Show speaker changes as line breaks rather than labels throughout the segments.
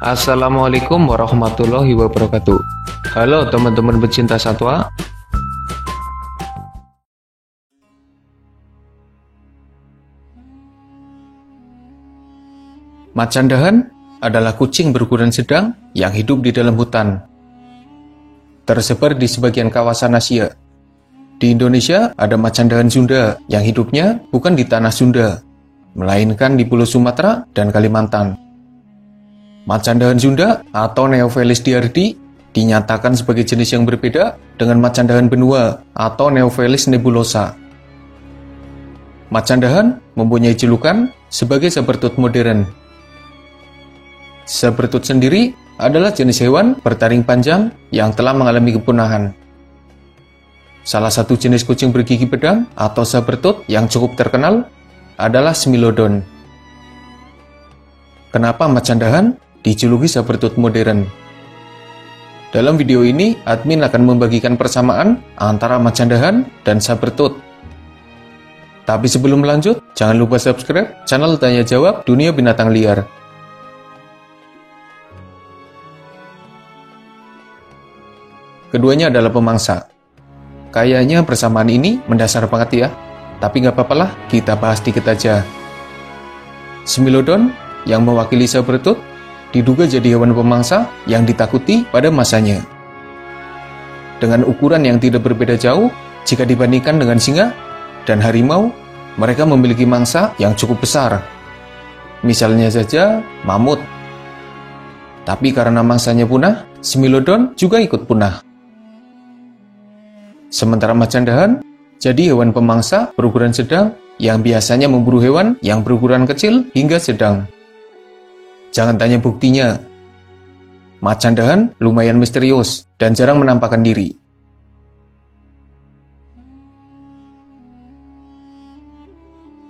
Assalamualaikum warahmatullahi wabarakatuh. Halo teman-teman pecinta satwa. Macan dahan adalah kucing berukuran sedang yang hidup di dalam hutan. Tersebar di sebagian kawasan Asia. Di Indonesia ada macan dahan Sunda yang hidupnya bukan di tanah Sunda, melainkan di Pulau Sumatera dan Kalimantan. Macan dahan Sunda atau Neofelis diardi dinyatakan sebagai jenis yang berbeda dengan macan dahan benua atau Neofelis nebulosa. Macan dahan mempunyai julukan sebagai sabertooth modern. Sabertooth sendiri adalah jenis hewan bertaring panjang yang telah mengalami kepunahan. Salah satu jenis kucing bergigi pedang atau sabertooth yang cukup terkenal adalah Smilodon. Kenapa macan dahan dijuluki sabertooth modern? Dalam video ini, admin akan membagikan persamaan antara macan dahan dan sabertooth. Tapi sebelum lanjut, jangan lupa subscribe channel Tanya Jawab Dunia Binatang Liar. Keduanya adalah pemangsa. Kayaknya persamaan ini mendasar banget ya, tapi nggak apa-apalah, kita bahas dikit aja. Smilodon yang mewakili sabertooth diduga jadi hewan pemangsa yang ditakuti pada masanya. Dengan ukuran yang tidak berbeda jauh jika dibandingkan dengan singa dan harimau, mereka memiliki mangsa yang cukup besar. Misalnya saja mamut. Tapi karena mangsanya punah, Smilodon juga ikut punah. Sementara macan dahan jadi hewan pemangsa berukuran sedang yang biasanya memburu hewan yang berukuran kecil hingga sedang. Jangan tanya buktinya. Macan dahan lumayan misterius dan jarang menampakkan diri.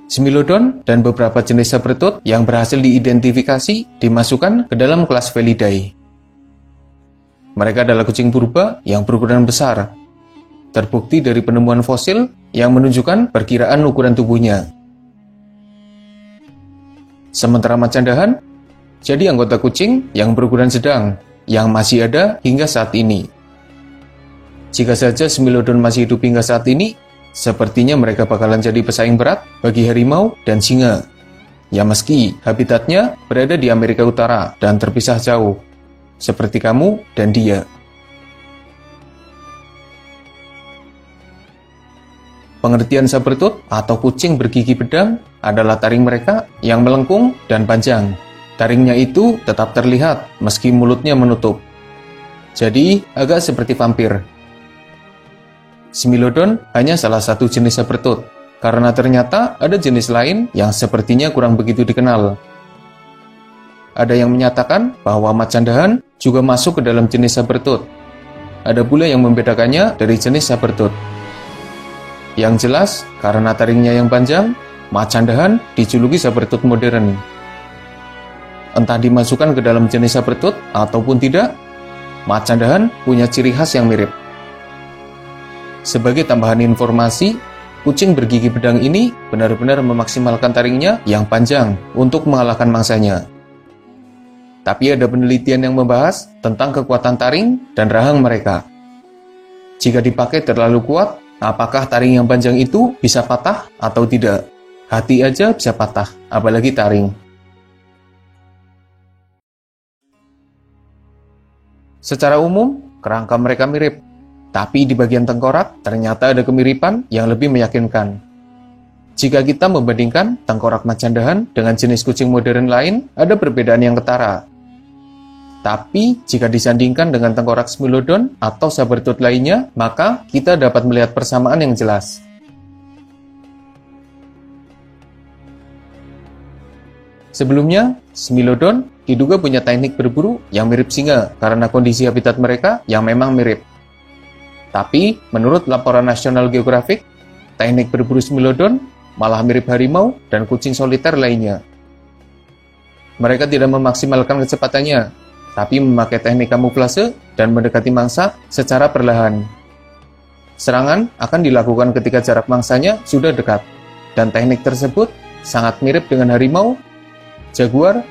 Smilodon dan beberapa jenis sabertooth yang berhasil diidentifikasi dimasukkan ke dalam kelas Felidae. Mereka adalah kucing purba yang berukuran besar. Terbukti dari penemuan fosil yang menunjukkan perkiraan ukuran tubuhnya. Sementara macan dahan jadi anggota kucing yang berukuran sedang, yang masih ada hingga saat ini. Jika saja Smilodon masih hidup hingga saat ini, sepertinya mereka bakalan jadi pesaing berat bagi harimau dan singa. Ya meski habitatnya berada di Amerika Utara dan terpisah jauh, seperti kamu dan dia. Pengertian sabertooth atau kucing bergigi pedang adalah taring mereka yang melengkung dan panjang. Taringnya itu tetap terlihat meski mulutnya menutup. Jadi agak seperti vampir. Smilodon hanya salah satu jenis sabertooth, karena ternyata ada jenis lain yang sepertinya kurang begitu dikenal. Ada yang menyatakan bahwa macan dahan juga masuk ke dalam jenis sabertooth. Ada pula yang membedakannya dari jenis sabertooth. Yang jelas, karena taringnya yang panjang, macan dahan dijuluki sabertooth modern. Entah dimasukkan ke dalam jenis sabertooth ataupun tidak, macan dahan punya ciri khas yang mirip. Sebagai tambahan informasi, kucing bergigi pedang ini benar-benar memaksimalkan taringnya yang panjang untuk mengalahkan mangsanya. Tapi ada penelitian yang membahas tentang kekuatan taring dan rahang mereka. Jika dipakai terlalu kuat, apakah taring yang panjang itu bisa patah atau tidak? Hati aja bisa patah, apalagi taring. Secara umum, kerangka mereka mirip, tapi di bagian tengkorak ternyata ada kemiripan yang lebih meyakinkan. Jika kita membandingkan tengkorak macan dahan dengan jenis kucing modern lain, ada perbedaan yang ketara. Tapi, jika disandingkan dengan tengkorak Smilodon atau sabertooth lainnya, maka kita dapat melihat persamaan yang jelas. Sebelumnya, Smilodon diduga punya teknik berburu yang mirip singa karena kondisi habitat mereka yang memang mirip. Tapi, menurut laporan National Geographic, teknik berburu Smilodon malah mirip harimau dan kucing soliter lainnya. Mereka tidak memaksimalkan kecepatannya, tapi memakai teknik kamuflase dan mendekati mangsa secara perlahan. Serangan akan dilakukan ketika jarak mangsanya sudah dekat, dan teknik tersebut sangat mirip dengan harimau, jaguar,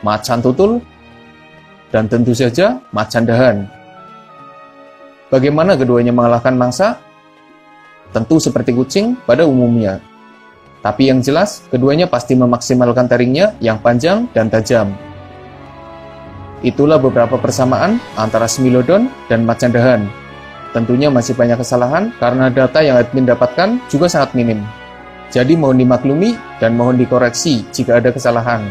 macan tutul, dan tentu saja macan dahan. Bagaimana keduanya mengalahkan mangsa? Tentu seperti kucing pada umumnya. Tapi yang jelas, keduanya pasti memaksimalkan taringnya yang panjang dan tajam. Itulah beberapa persamaan antara Smilodon dan macan dahan. Tentunya masih banyak kesalahan karena data yang admin dapatkan juga sangat minim. Jadi mohon dimaklumi dan mohon dikoreksi jika ada kesalahan.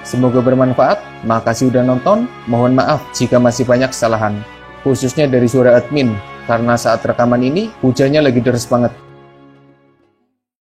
Semoga bermanfaat. Makasih udah nonton. Mohon maaf jika masih banyak kesalahan, khususnya dari suara admin, karena saat rekaman ini hujannya lagi deras banget.